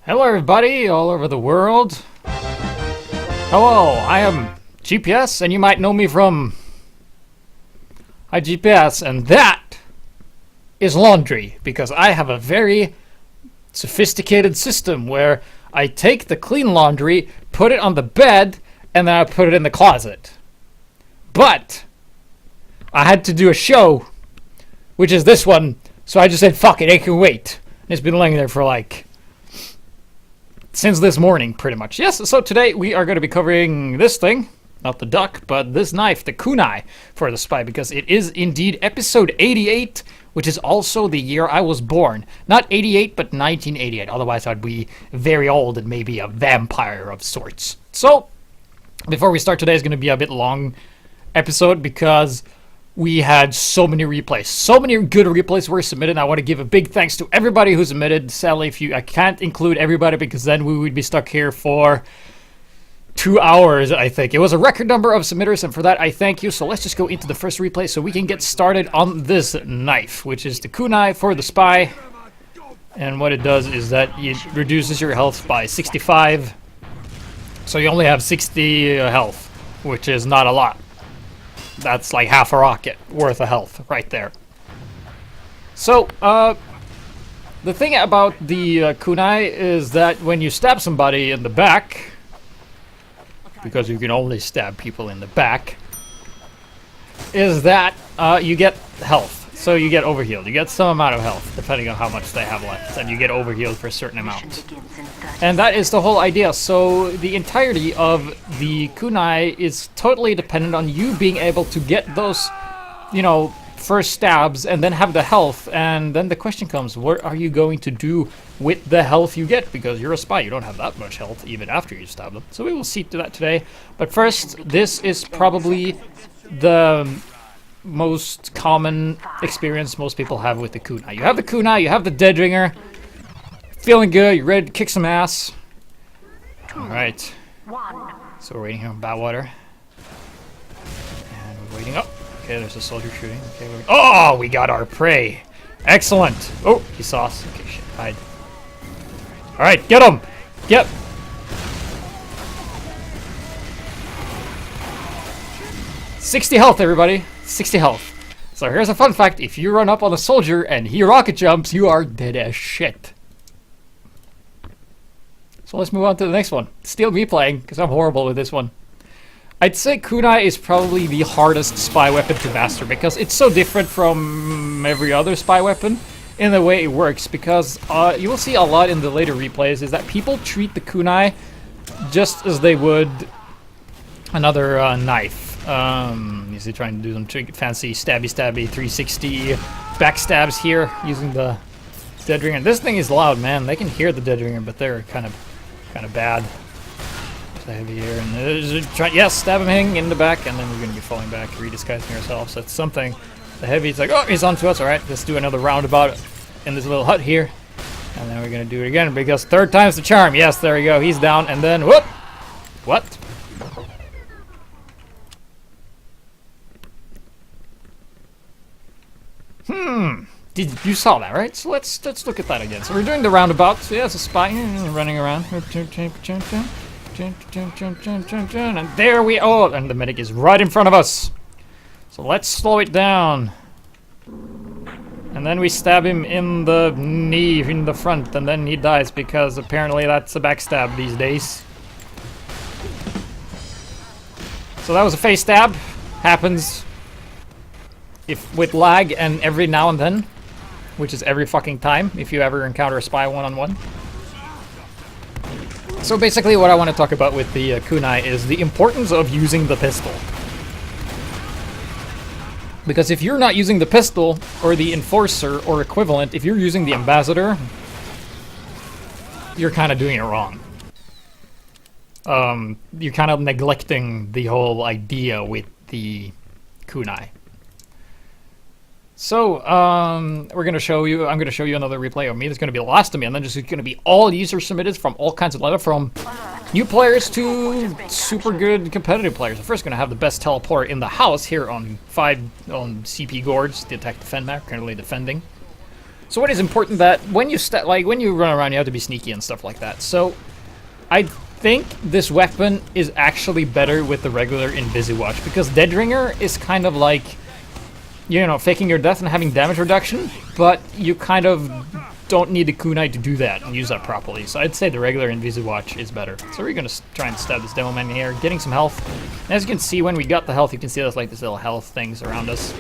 Hello everybody all over the world. Hello, I am GPS and you might know me from HiGPS, and that is laundry because I have a very sophisticated system where I take the clean laundry, put it on the bed, and then I put it in the closet. But I had to do a show, which is this one, so I just said fuck it, it can wait. And it's been laying there for like since this morning, pretty much. Yes, so today we are going to be covering this thing. Not the duck, but this knife, the Kunai, for the spy, because it is indeed episode 88, which is also the year I was born. Not 88, but 1988. Otherwise, I'd be very old and maybe a vampire of sorts. So, before we start, today is going to be a bit long episode because we had so many replays. So many good replays were submitted. I want to give a big thanks to everybody who submitted. Sadly, I can't include everybody because then we would be stuck here for 2 hours, I think. It was a record number of submitters, and for that, I thank you. So let's just go into the first replay so we can get started on this knife, which is the Kunai for the spy. And what it does is that it reduces your health by 65. So you only have 60 health, which is not a lot. That's like half a rocket worth of health right there. So, the thing about the Kunai is that when you stab somebody in the back, because you can only stab people in the back, is that you get health. So you get overhealed. You get some amount of health, depending on how much they have left, and you get overhealed for a certain amount. And that is the whole idea. So the entirety of the Kunai is totally dependent on you being able to get those, you know, first stabs and then have the health. And then the question comes, what are you going to do with the health you get? Because you're a spy, you don't have that much health even after you stab them. So we will see to that today. But first, this is probably the most common experience most people have with the Kunai. You have the Kunai, you have the Dead Ringer, feeling good, you're ready to kick some ass. Alright. So we're waiting here on Badwater. And we're waiting up. Okay, there's a soldier shooting. Okay, oh, we got our prey. Excellent. Oh, he saw us. Okay, shit, hide. Alright, get him! Get! $60 health, everybody. 60 health. So here's a fun fact. If you run up on a soldier and he rocket jumps, you are dead as shit. So let's move on to the next one. Still me playing, because I'm horrible with this one. I'd say Kunai is probably the hardest spy weapon to master, because it's so different from every other spy weapon in the way it works, because you will see a lot in the later replays is that people treat the Kunai just as they would another knife. Is he trying to do some fancy stabby 360 backstabs here using the Dead Ringer? This thing is loud, man. They can hear the Dead Ringer, but they're kind of bad. So heavy here, and yes, stab him in the back, and then we're gonna be falling back, redisguising ourselves. That's something. The heavy's like, oh, he's onto us. All right, let's do another roundabout in this little hut here, and then we're gonna do it again because third time's the charm. Yes, there we go. He's down, and then whoop, what? You saw that, right? So let's look at that again. So we're doing the roundabout. So yeah, it's a spy running around. And there we oh, and the medic is right in front of us. So let's slow it down. And then we stab him in the knee, in the front, and then he dies because apparently that's a backstab these days. So that was a face stab. Happens if with lag and every now and then, which is every fucking time if you ever encounter a spy one-on-one. So basically what I want to talk about with the Kunai is the importance of using the pistol. Because if you're not using the pistol, or the enforcer, or equivalent, if you're using the ambassador, you're kind of doing it wrong. You're kind of neglecting the whole idea with the Kunai. So, I'm going to show you another replay of me. That's going to be the last of me, and then just going to be all user submitted from all kinds of level, from new players to super good competitive players. I'm first going to have the best teleporter in the house here on CP Gorge, the attack defend map, currently defending. So what is important that when you when you run around, you have to be sneaky and stuff like that. So I think this weapon is actually better with the regular Invisiwatch, because Deadringer is kind of like, you know, faking your death and having damage reduction, but you kind of don't need the Kunai to do that and use that properly. So I'd say the regular Invisiwatch is better. So we're gonna try and stab this demo man here, getting some health. And as you can see, when we got the health, you can see there's like this little health things around us.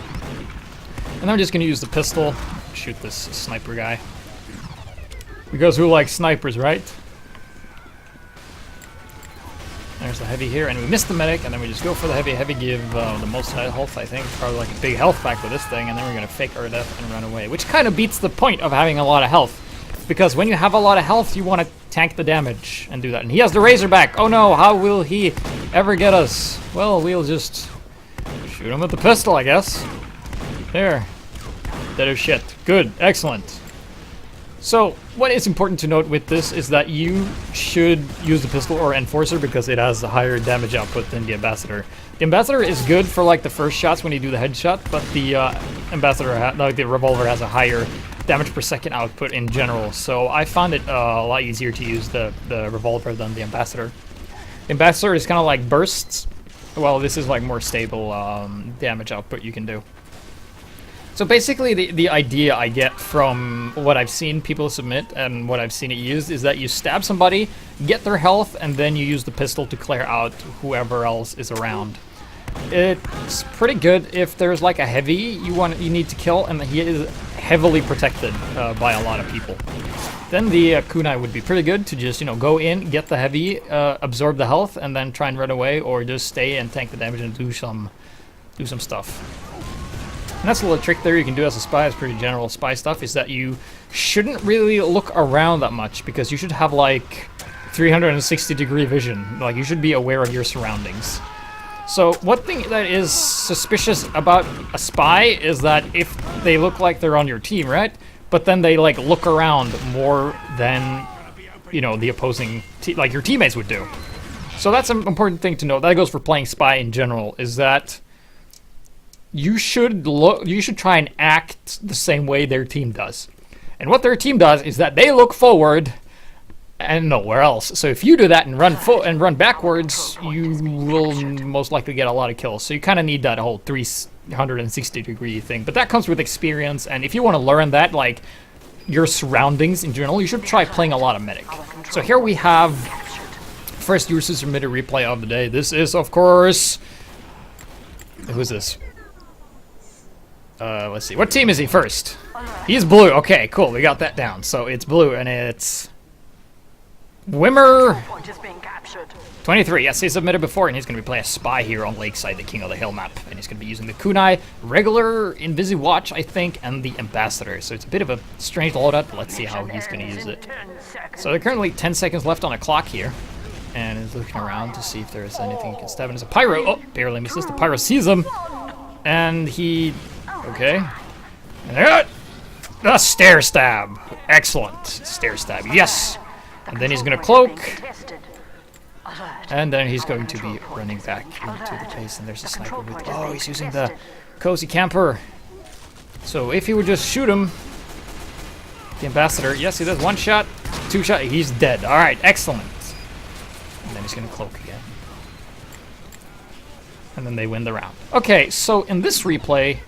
And then we're just gonna use the pistol, shoot this sniper guy. Because who likes snipers, right? There's the heavy here, and we missed the medic, and then we just go for the heavy. Heavy give the most health, I think. Probably like a big health back with this thing, and then we're going to fake our death and run away. Which kind of beats the point of having a lot of health. Because when you have a lot of health, you want to tank the damage and do that. And he has the Razorback! Oh no, how will he ever get us? Well, we'll just shoot him with the pistol, I guess. There. Dead as shit. Good. Excellent. So, what is important to note with this is that you should use the pistol or Enforcer because it has a higher damage output than the Ambassador. The Ambassador is good for like the first shots when you do the headshot, but the the Revolver has a higher damage per second output in general. So I found it a lot easier to use the Revolver than the Ambassador. The Ambassador is kind of like bursts. Well, this is like more stable damage output you can do. So basically the idea I get from what I've seen people submit and what I've seen it used is that you stab somebody, get their health, and then you use the pistol to clear out whoever else is around. It's pretty good if there's like a heavy you need to kill and he is heavily protected by a lot of people. Then the Kunai would be pretty good to just, you know, go in, get the heavy, absorb the health, and then try and run away, or just stay and tank the damage and do some stuff. And that's a little trick there you can do as a spy. It's pretty general spy stuff, is that you shouldn't really look around that much because you should have like 360-degree vision. Like, you should be aware of your surroundings. So one thing that is suspicious about a spy is that if they look like they're on your team, right? But then they like look around more than, you know, the opposing like your teammates would do. So that's an important thing to know. That goes for playing spy in general, is that you should try and act the same way their team does. And what their team does is that they look forward and nowhere else. So if you do that and run backwards, you will most likely get a lot of kills. So you kind of need that whole 360-degree thing. But that comes with experience, and if you want to learn that, like your surroundings in general, you should try playing a lot of medic. So here we have first user submitted replay of the day. This is, of course, who's this? Let's see. What team is he first? He's blue. Okay, cool. We got that down. So it's blue, and it's Wimmer 23. Yes, he submitted before, and he's going to be playing a spy here on Lakeside, the King of the Hill map. And he's going to be using the Kunai, regular Invisiwatch, I think, and the Ambassador. So it's a bit of a strange loadout, but let's see how he's going to use it. So there are currently 10 seconds left on the clock here. And he's looking around to see if there's anything he can stab in. There's a Pyro. Oh, barely misses. The Pyro sees him. And he... Okay. And a stair stab. Excellent. Stair stab. Yes. And then he's going to cloak. And then he's going to be running back into the base. And there's a sniper with... Oh, he's using the cozy camper. So if he would just shoot him, the Ambassador... Yes, he does. One shot. Two shot. He's dead. All right. Excellent. And then he's going to cloak again. And then they win the round. Okay, so in this replay,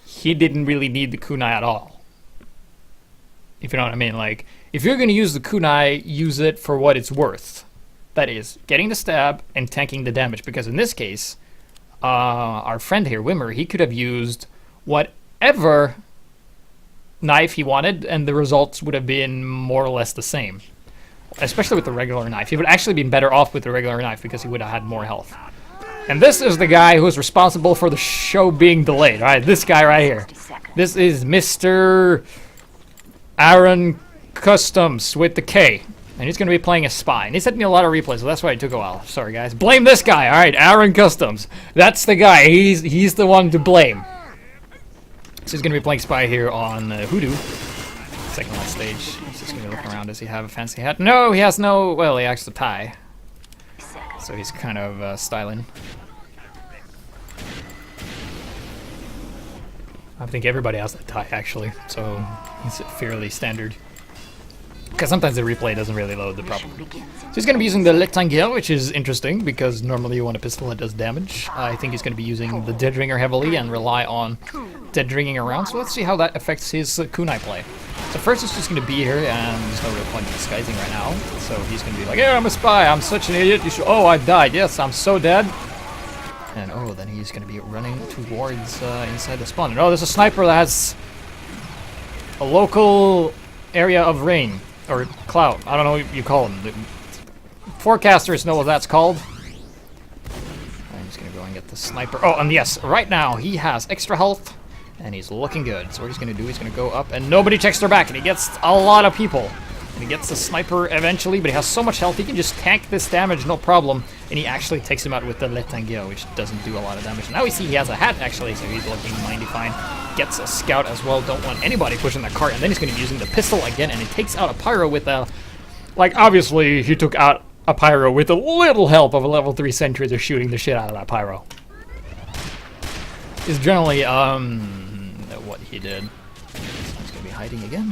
he didn't really need the Kunai at all. If you know what I mean. Like, if you're going to use the Kunai, use it for what it's worth. That is, getting the stab and tanking the damage. Because in this case, our friend here, Wimmer, he could have used whatever knife he wanted, and the results would have been more or less the same. Especially with the regular knife. He would actually been better off with the regular knife because he would have had more health. And this is the guy who is responsible for the show being delayed. Alright, this guy right here. This is Mr. Aaron Customs with the K. And he's going to be playing a spy. And he sent me a lot of replays, so that's why it took a while. Sorry, guys. Blame this guy. Alright, Aaron Customs. That's the guy. He's the one to blame. So he's going to be playing spy here on Hoodoo. Second last stage. He's just going to be looking around. Does he have a fancy hat? No, he has no... Well, he has a tie. So he's kind of styling. I think everybody has that tie actually, so it's fairly standard. Because sometimes the replay doesn't really load the problem. So he's going to be using the Rectangle, which is interesting because normally you want a pistol that does damage. I think he's going to be using the Dead Ringer heavily and rely on Dead Ringing around. So let's see how that affects his Kunai play. So first it's just going to be here, and there's no real point in disguising right now. So he's going to be like, yeah, I'm a spy, I'm such an idiot. You should. Oh, I died. Yes, I'm so dead. And oh, then he's going to be running towards inside the spawn. And oh, there's a sniper that has a local area of rain. Or cloud. I don't know what you call them. The forecasters know what that's called. I'm just going to go and get the sniper. Oh, and yes, right now he has extra health. And he's looking good. So what he's going to do, he's going to go up. And nobody checks their back. And he gets a lot of people. And he gets the sniper eventually. But he has so much health, he can just tank this damage, no problem. And he actually takes him out with the Rectangle, which doesn't do a lot of damage. Now we see he has a hat, actually. So he's looking mighty fine. Gets a scout as well. Don't want anybody pushing that cart. And then he's going to be using the pistol again. And he takes out a pyro with a... Like, obviously, he took out a pyro with a little help of a level 3 sentry. They're shooting the shit out of that pyro. Is generally, what he did. He's going to be hiding again.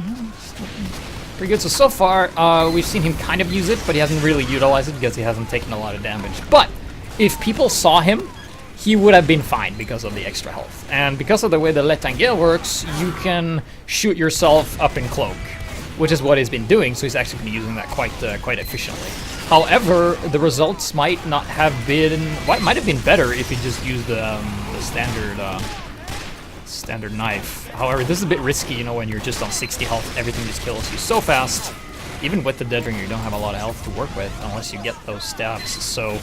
Pretty good. So far, we've seen him kind of use it, but he hasn't really utilized it because he hasn't taken a lot of damage. But if people saw him, he would have been fine because of the extra health. And because of the way the Rectangle works, you can shoot yourself up in cloak, which is what he's been doing, so he's actually been using that quite efficiently. However, the results might not have been... might have been better if he just used the standard knife. However, this is a bit risky, you know, when you're just on 60 health, everything just kills you so fast. Even with the Dead Ringer, you don't have a lot of health to work with unless you get those stabs. So,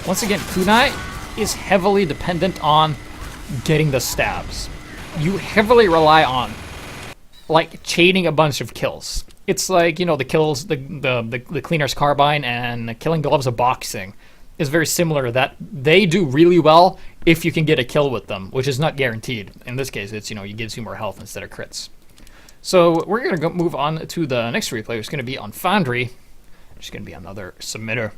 once again, Kunai is heavily dependent on getting the stabs. You heavily rely on, like, chaining a bunch of kills. It's like, you know, the kills, the Cleaner's Carbine and Killing Gloves of Boxing is very similar, that they do really well if you can get a kill with them, which is not guaranteed. In this case, it's, you know, it gives you more health instead of crits. So we're going to move on to the next replay, which is going to be on Foundry, which is going to be another submitter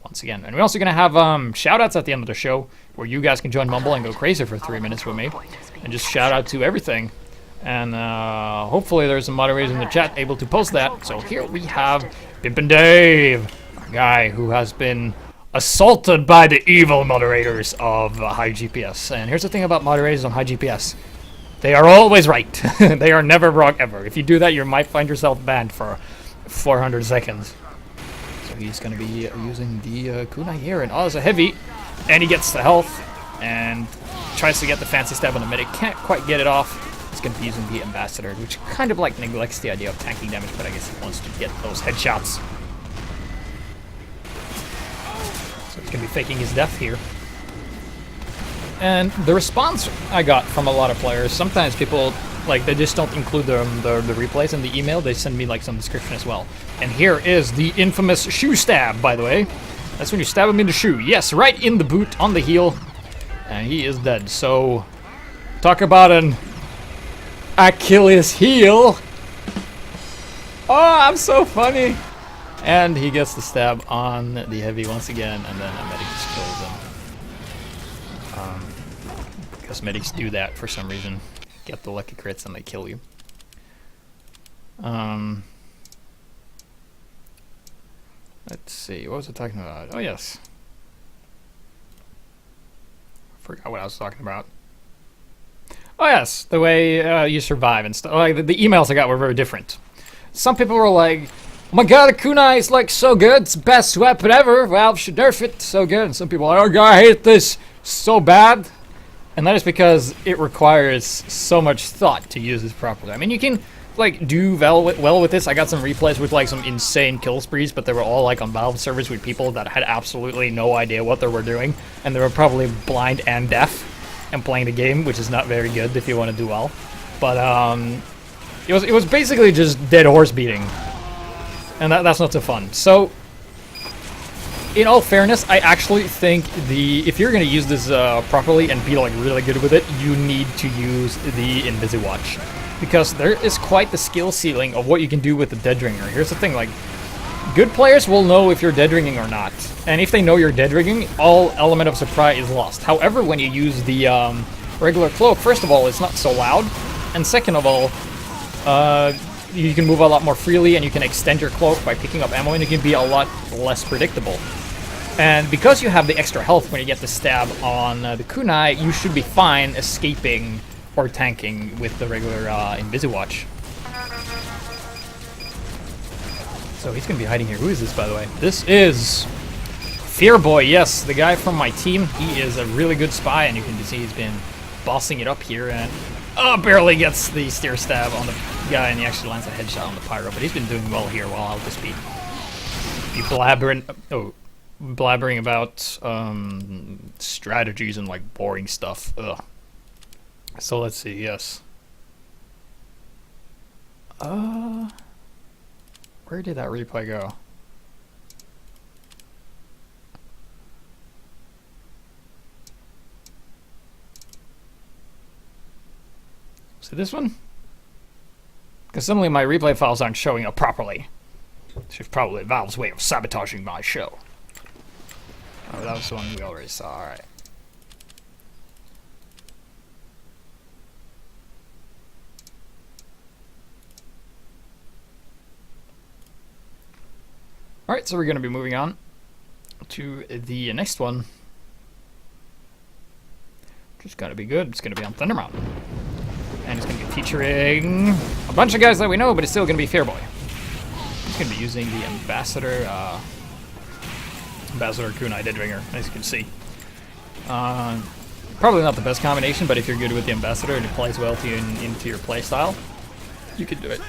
once again. And we're also going to have shout-outs at the end of the show, where you guys can join Mumble and go crazy for 3 minutes with me, and just shout out to everything. And hopefully there's some moderators in the chat able to post that. So here we have Pimpin' Dave, a guy who has been assaulted by the evil moderators of HiGPS. And here's the thing about moderators on HiGPS. They are always right. They are never wrong ever. If you do that, you might find yourself banned for 400 seconds. So he's going to be using the Kunai here. And oh, it's a heavy. And he gets the health. And tries to get the fancy stab on the medic. Can't quite get it off. He's going to be using the Ambassador, which kind of like neglects the idea of tanking damage, but I guess he wants to get those headshots. So he's going to be faking his death here. And the response I got from a lot of players, sometimes people, like, they just don't include the replays in the email. They send me, like, some description as well. And here is the infamous shoe stab, by the way. That's when you stab him in the shoe. Yes, right in the boot, on the heel. And he is dead. So, talk about an Achilles heel. Oh, I'm so funny. And he gets the stab on the heavy once again, and then a medic just kills him. Because medics do that for some reason. Get the lucky crits and they kill you. Let's see, what was I talking about? Oh yes. I forgot what I was talking about. Oh yes, the way you survive and stuff. Like the emails I got were very different. Some people were like, "Oh my god, the Kunai is like so good, it's the best weapon ever. Valve should nerf it, so good." And some people are like, "Oh god, I hate this so bad." And that is because it requires so much thought to use this properly. I mean, you can like do well with this. I got some replays with like some insane kill sprees, but they were all like on Valve servers with people that had absolutely no idea what they were doing, and they were probably blind and deaf and playing the game, which is not very good if you want to do well. But it was basically just dead horse beating, and that's not so fun. So, in all fairness, I actually think if you're going to use this properly and be like really good with it, you need to use the Invisiwatch, because there is quite the skill ceiling of what you can do with the Dead Ringer. Here's the thing, like, good players will know if you're dead ringing or not, and if they know you're dead ringing, all element of surprise is lost. However, when you use the regular cloak, first of all, it's not so loud, and second of all, you can move a lot more freely, and you can extend your cloak by picking up ammo, and you can be a lot less predictable. And because you have the extra health when you get the stab on the Kunai, you should be fine escaping or tanking with the regular Inviswatch. So he's going to be hiding here. Who is this, by the way? This is Fearboy, yes, the guy from my team. He is a really good spy, and you can see he's been bossing it up here, and barely gets the steer stab on the guy, and he actually lands a headshot on the pyro, but he's been doing well here while I'll just be blabbering about strategies and like boring stuff. Ugh. So let's see, yes. Where did that replay go? Is it this one? Because suddenly my replay files aren't showing up properly. Which is probably Valve's way of sabotaging my show. Oh, that was the one we already saw, alright. Alright, so we're going to be moving on to the next one. Which is going to be good. It's going to be on Thunder Mountain. And it's going to be featuring a bunch of guys that we know, but it's still going to be Fearboy. He's going to be using the Ambassador Kunai Deadringer, as you can see. Probably not the best combination, but if you're good with the Ambassador and it plays well to you into your playstyle, you can do it.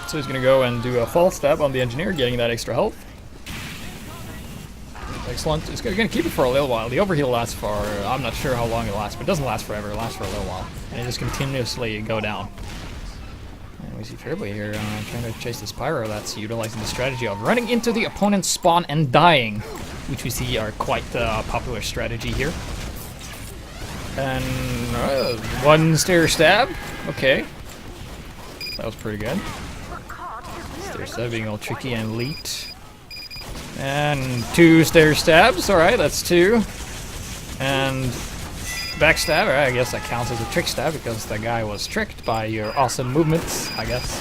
So he's going to go and do a false stab on the Engineer, getting that extra health. Excellent. It's going to keep it for a little while. The overheal lasts for, I'm not sure how long it lasts, but it doesn't last forever. It lasts for a little while. And it just continuously go down. And we see Fearboy here trying to chase this Pyro that's utilizing the strategy of running into the opponent's spawn and dying, which we see are quite a popular strategy here. And one stair stab. Okay. That was pretty good. Stair stab being all tricky and elite. And two stair stabs, alright, that's two. And backstab, alright, I guess that counts as a trick stab because the guy was tricked by your awesome movements, I guess.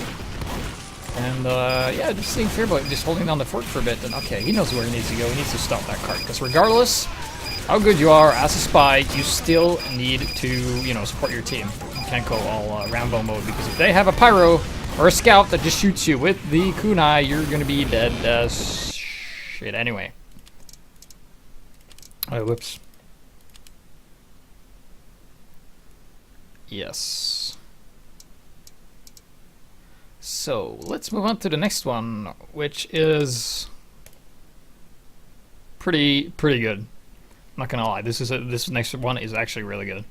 And yeah, just seeing Fearboy just holding down the fort for a bit, and okay, he knows where he needs to go, he needs to stop that cart. Because regardless how good you are as a spy, you still need to, you know, support your team. You can't go all Rambo mode, because if they have a pyro or a scout that just shoots you with the kunai, you're gonna be dead as shit anyway. Oh, whoops. Yes. So, let's move on to the next one, which is pretty good. I'm not gonna lie, this next one is actually really good.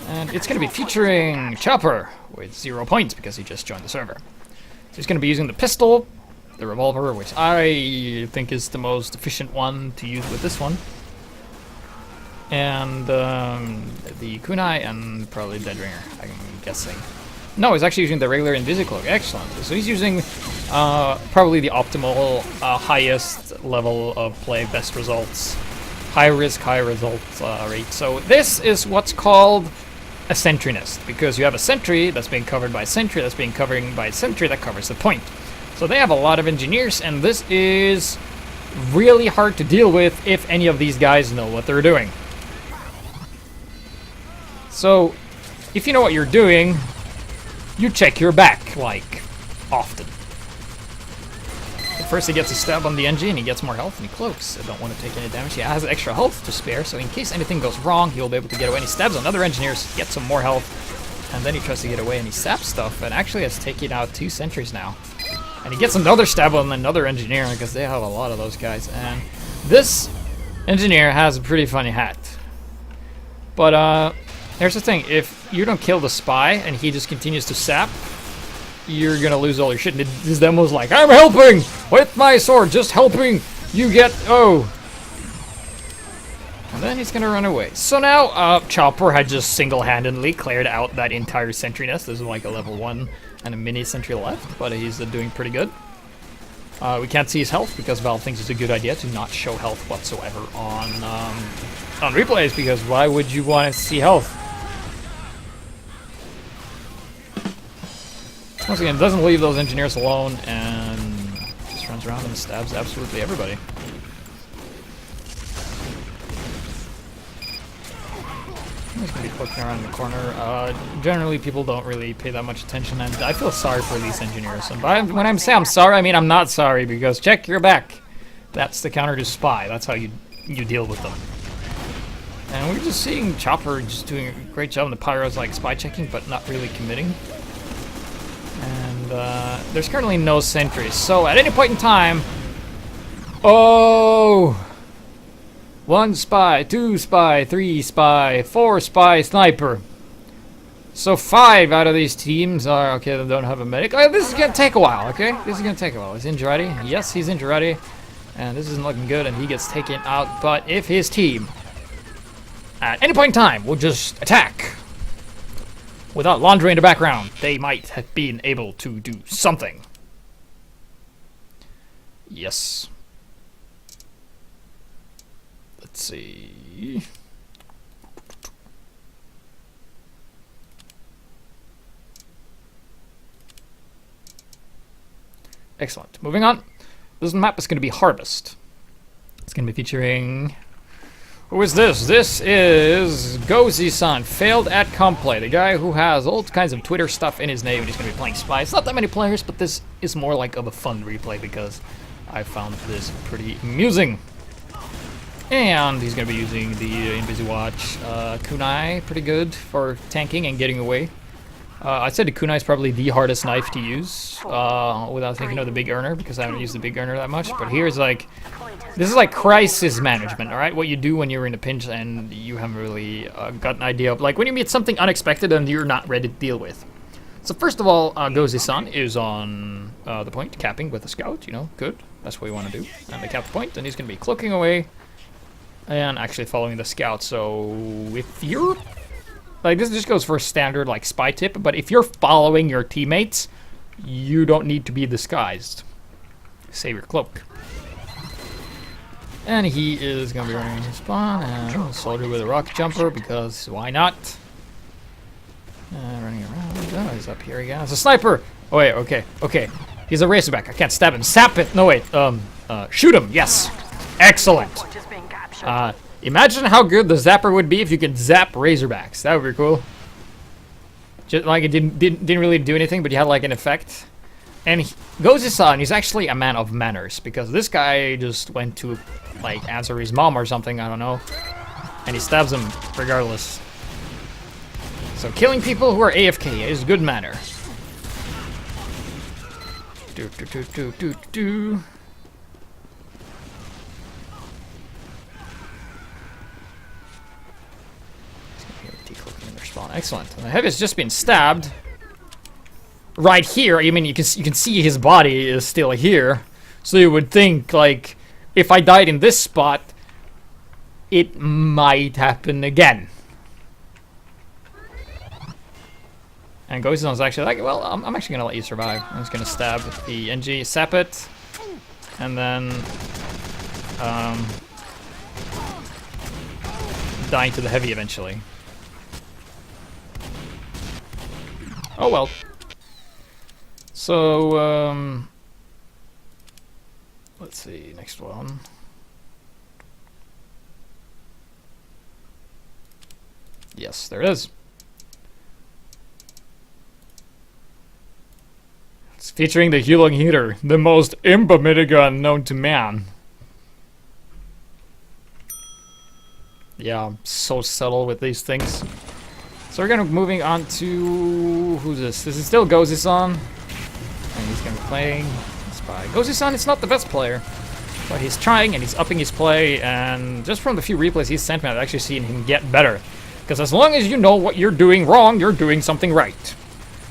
And it's gonna be featuring Chopper with 0 points because he just joined the server. So he's gonna be using the pistol, the revolver, which I think is the most efficient one to use with this one, and the kunai, and probably Deadringer, I'm guessing. No, he's actually using the regular Invisicloak. Excellent. So he's using probably the optimal, highest level of play, best results, high risk, high result rate. So this is what's called a sentry nest, because you have a sentry that's being covered by a sentry that's being covered by a sentry that covers the point. So they have a lot of engineers, and this is really hard to deal with if any of these guys know what they're doing. So, if you know what you're doing, you check your back, like, often. At first he gets a stab on the engine, he gets more health, and he cloaks. I don't want to take any damage. He has extra health to spare, so in case anything goes wrong, he'll be able to get away. And he stabs on other engineers, gets some more health, and then he tries to get away, and he saps stuff, and actually has taken out 2 sentries now. And he gets another stab on another engineer, because they have a lot of those guys. And this engineer has a pretty funny hat. But here's the thing, if you don't kill the spy and he just continues to sap, you're gonna lose all your shit. And his demo's like, I'm helping with my sword, just helping you get, oh. And then he's gonna run away. So now Chopper had just single-handedly cleared out that entire sentry nest. There's like a level 1 and a mini sentry left, but he's doing pretty good. We can't see his health because Valve thinks it's a good idea to not show health whatsoever on replays, because why would you want to see health? Once again, it doesn't leave those engineers alone and just runs around and stabs absolutely everybody. He's gonna be poking around in the corner. Generally, people don't really pay that much attention, and I feel sorry for these engineers. And when I say I'm sorry, I mean I'm not sorry, because check your back. That's the counter to spy. That's how you deal with them. And we're just seeing Chopper just doing a great job, and the Pyro's like spy checking, but not really committing. And there's currently no sentries, so at any point in time, oh. 1 spy, 2 spy, 3 spy, 4 spy, sniper. So 5 out of these teams are, okay, they don't have a medic. Oh, this is gonna take a while, okay? This is gonna take a while. Is Inj ready? Yes, he's Inj ready. And this isn't looking good, and he gets taken out. But if his team, at any point in time, will just attack without laundry in the background, they might have been able to do something. Yes. Let's see. Excellent. Moving on. This map is going to be Harvest. It's going to be featuring... Who is this? This is Gozi-san, failed at Complay, the guy who has all kinds of Twitter stuff in his name, and he's going to be playing Spy. It's not that many players, but this is more like of a fun replay because I found this pretty amusing. And he's going to be using the Invisiwatch Kunai, pretty good for tanking and getting away. I'd say the Kunai is probably the hardest knife to use without thinking of the big earner, because I haven't used the big earner that much. But here's like, this is like crisis management, all right? What you do when you're in a pinch and you haven't really got an idea of, like when you meet something unexpected and you're not ready to deal with. So first of all, Gozi-san is on the point, capping with a scout, you know, good. That's what we want to do. And they cap the point, and he's going to be cloaking away. And actually following the scout, so if you're... Like, this just goes for a standard, like, spy tip, but if you're following your teammates, you don't need to be disguised. Save your cloak. And he is going to be running his spawn, and soldier with a rocket jumper, because why not? Running around, oh, he's up here again. It's a sniper! Oh wait, okay. He's a racerback, I can't stab him. Sap it! No wait, shoot him, yes! Excellent! Imagine how good the zapper would be if you could zap Razorbacks. That would be cool. Just like it didn't really do anything, but you had like an effect. And Gozi-san, he's actually a man of manners, because this guy just went to like answer his mom or something, I don't know. And he stabs him regardless. So killing people who are AFK is good manner. Excellent. And the heavy has just been stabbed right here. I mean, you can see his body is still here, so you would think like if I died in this spot, it might happen again. And Gozi-san's actually like, well, I'm actually gonna let you survive. I'm just gonna stab the NG, sap it, and then dying to the heavy eventually. Oh well. So, let's see, next one. Yes, there it is. It's featuring the Hulong Heater, the most imba minigun known to man. Yeah, I'm so subtle with these things. So we're gonna be moving on to... Who's this? This is still Gozi-san. And he's gonna be playing Spy. Gozi-san is not the best player, but he's trying and he's upping his play, and just from the few replays he's sent me, I've actually seen him get better. Because as long as you know what you're doing wrong, you're doing something right.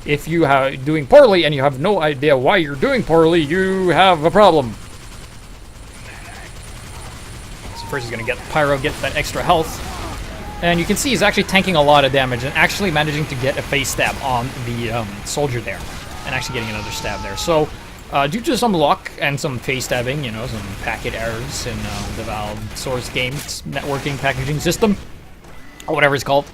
If you are doing poorly and you have no idea why you're doing poorly, you have a problem. So first he's gonna get Pyro, get that extra health. And you can see he's actually tanking a lot of damage and actually managing to get a face stab on the soldier there. And actually getting another stab there. So Due to some luck and some face stabbing, you know, some packet errors in the Valve source game's networking packaging system, or whatever it's called,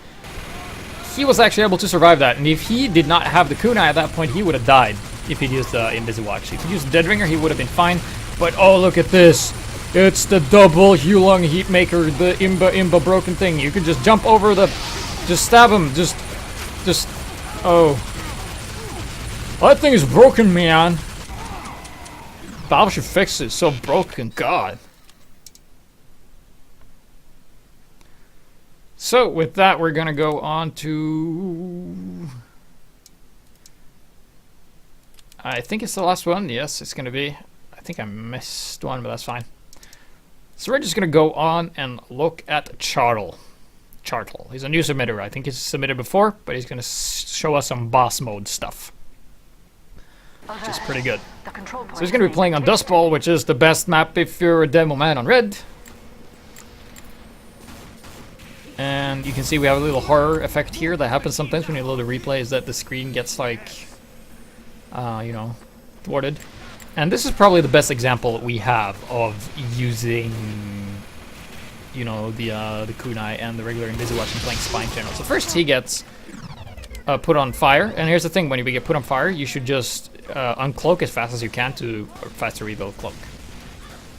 he was actually able to survive that. And if he did not have the Kunai at that point, he would have died if he'd used the Inviswatch. If he used the Deadringer, he would have been fine. But oh, look at this. It's the double Hulong Heat Maker, the Imba broken thing. You can just jump over the... Just stab him. Just... Oh. That thing is broken, man. Valve should fix it. It's so broken. God. So, with that, we're gonna go on to... I think it's the last one. Yes, it's gonna be. I think I missed one, but that's fine. So we're just gonna go on and look at Chartle. He's a new submitter. I think he's submitted before, but he's gonna show us some boss mode stuff, which is pretty good. So he's gonna be playing on Dust Bowl, which is the best map if you're a demo man on Red. And you can see we have a little horror effect here that happens sometimes when you load a replay, is that the screen gets like, you know, thwarted. And this is probably the best example that we have of using, you know, the Kunai and the regular Inviswatch and playing Spy in general. So first he gets put on fire, and here's the thing: when you get put on fire, you should just uncloak as fast as you can to faster rebuild cloak.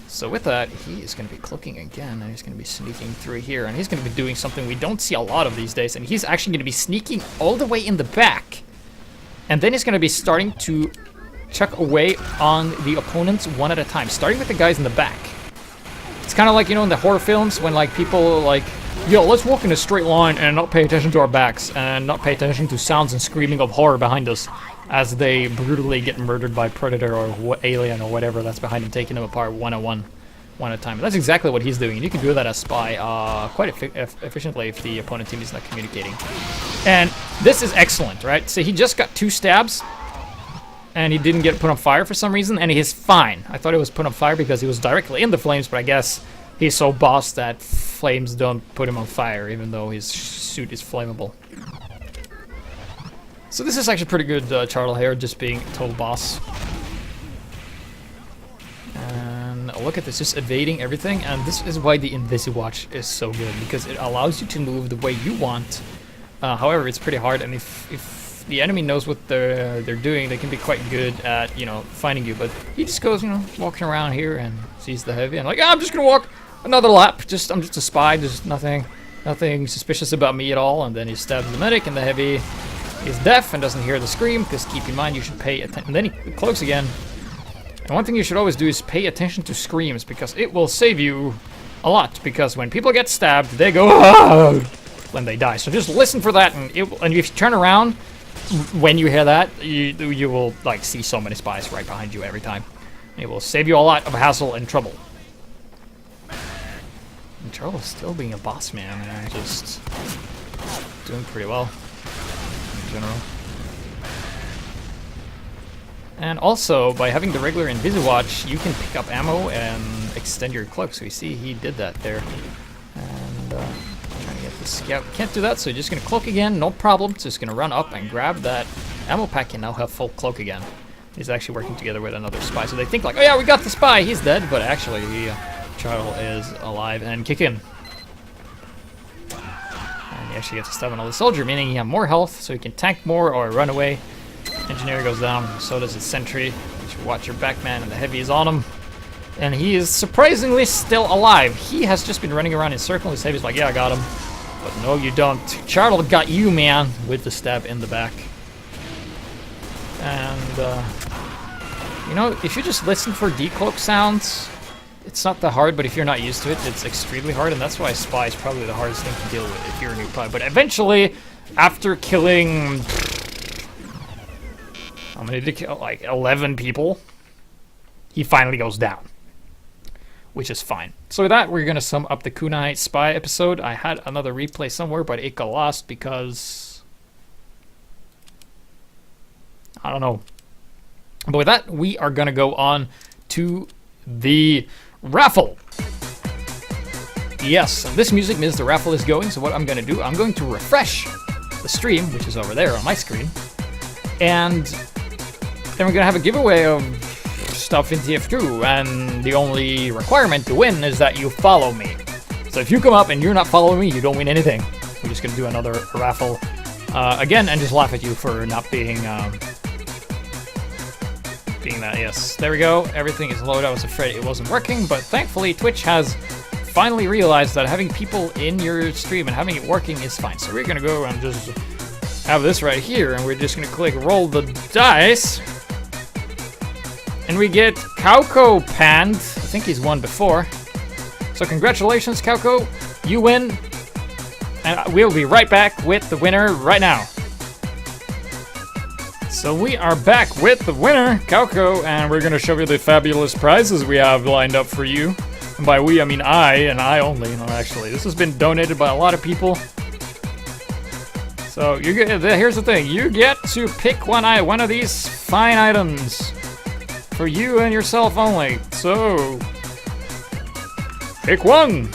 So with that, he is going to be cloaking again, and he's going to be sneaking through here, and he's going to be doing something we don't see a lot of these days, and he's actually going to be sneaking all the way in the back, and then he's going to be starting to chuck away on the opponents one at a time, starting with the guys in the back. It's kind of like, you know, in the horror films when like people like, yo, let's walk in a straight line and not pay attention to our backs and not pay attention to sounds and screaming of horror behind us as they brutally get murdered by Predator or alien or whatever that's behind them, taking them apart one at a time. That's exactly what he's doing, and you can do that as Spy quite efficiently if the opponent team is not communicating. And this is excellent, right? So he just got 2 stabs, and he didn't get put on fire for some reason, and he's fine. I thought it was put on fire because he was directly in the flames, but I guess he's so bossed that flames don't put him on fire, even though his suit is flammable. So this is actually pretty good, Chartle here, just being a total boss. And look at this, just evading everything, and this is why the Inviswatch is so good, because it allows you to move the way you want. However, it's pretty hard, and if the enemy knows what they're doing, they can be quite good at, you know, finding you. But he just goes, you know, walking around here and sees the heavy and like, I'm just gonna walk another lap. I'm just a spy. There's nothing suspicious about me at all. And then he stabs the medic, and the heavy is deaf and doesn't hear the scream. Because keep in mind, you should pay attention. And then he cloaks again. And one thing you should always do is pay attention to screams, because it will save you a lot. Because when people get stabbed, they go ah! When they die. So just listen for that, and if you turn around when you hear that, you will like see so many spies right behind you every time. It will save you a lot of hassle and trouble. And Charles still being a boss man, and just doing pretty well in general. And also, by having the regular Inviswatch, you can pick up ammo and extend your cloak. So you see, he did that there. And trying to get the scout. Can't do that, so you're just going to cloak again, no problem. Just going to run up and grab that ammo pack and now have full cloak again. He's actually working together with another spy. So they think like, oh yeah, we got the spy, he's dead. But actually, Charles is alive and kicking. And he actually gets to stab another soldier, meaning he has more health, so he can tank more or run away. Engineer goes down, so does his sentry. You should watch your back man, and the heavy is on him. And he is surprisingly still alive. He has just been running around in circles. His heavy's like, yeah, I got him. But no, you don't. Charles got you, man, with the stab in the back. And, you know, if you just listen for decloak sounds, it's not that hard, but if you're not used to it, it's extremely hard, and that's why Spy is probably the hardest thing to deal with if you're a new player. But eventually, after killing... how many did he kill? Like 11 people. He finally goes down, which is fine. So with that, we're going to sum up the Kunai Spy episode. I had another replay somewhere, but it got lost because... I don't know. But with that, we are going to go on to the raffle. Yes, this music means the raffle is going, so what I'm going to do, I'm going to refresh the stream, which is over there on my screen, and then we're going to have a giveaway of stuff in TF2, and the only requirement to win is that you follow me. So if you come up and you're not following me, you don't win anything. We're just gonna do another raffle again and just laugh at you for not being that. Yes, there we go. Everything is loaded. I was afraid it wasn't working, but thankfully Twitch has finally realized that having people in your stream and having it working is fine. So we're gonna go and just have this right here, and we're just gonna click roll the dice, and we get Kauko panned. I think he's won before. So congratulations, Kauko, you win, and we'll be right back with the winner right now. So we are back with the winner, Kauko, and we're gonna show you the fabulous prizes we have lined up for you. And by we, I mean I, and I only, you know, actually. This has been donated by a lot of people. So you get, here's the thing, you get to pick one of these fine items for you and yourself only. So pick one.